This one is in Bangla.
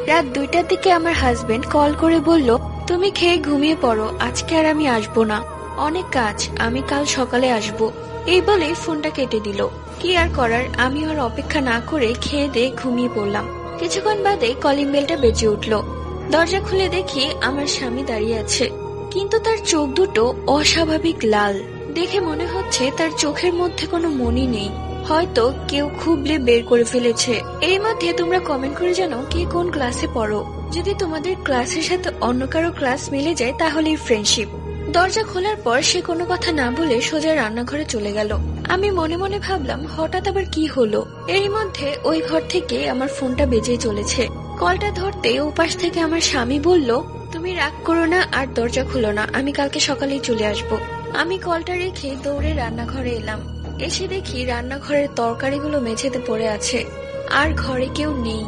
রাত 2টার দিকে আমার হাজবেন্ড কল করে বলল, তুমি খেয়ে ঘুমিয়ে পড়ো, আজকে আর আমি আসবো না, অনেক কাজ, আমি কাল সকালে আসবো। এই বলে ফোনটা কেটে দিল। কি আর করার, আমি আর অপেক্ষা না করে খেয়ে দিয়ে ঘুমিয়ে পড়লাম। কিছুক্ষণ বাদে কলিং বেলটা বেজে উঠলো। দরজা খুলে দেখি আমার স্বামী দাঁড়িয়ে আছে, কিন্তু তার চোখ দুটো অস্বাভাবিক লাল। দেখে মনে হচ্ছে তার চোখের মধ্যে কোনো মনি নেই, হয়তো কেউ খুবলে বের করে ফেলেছে। এর মধ্যে তোমরা কমেন্ট করে জানো কে কোন ক্লাসে পড়ো। যদি তোমাদের ক্লাসের সাথে অন্য কারো ক্লাস মিলে যায় তাহলেই ফ্রেন্ডশিপ। দরজা খোলার পর সে কোনো কথা না বলে সোজা রান্নাঘরে চলে গেল। আমি মনে মনে ভাবলাম হঠাৎ আবার কি হলো। এরই মধ্যে ওই ঘর থেকে আমার ফোনটা বেজে চলেছে। কলটা ধরতে ওপাশ থেকে আমার স্বামী বলল, তুমি রাগ করো না আর দরজা খুলো না, আমি কালকে সকালেই চলে আসব। আমি কলটা রেখে দৌড়ে রান্নাঘরে এলাম। এসে দেখি রান্নাঘরের তরকারিগুলো মেঝেতে পড়ে আছে, আর ঘরে কেউ নেই।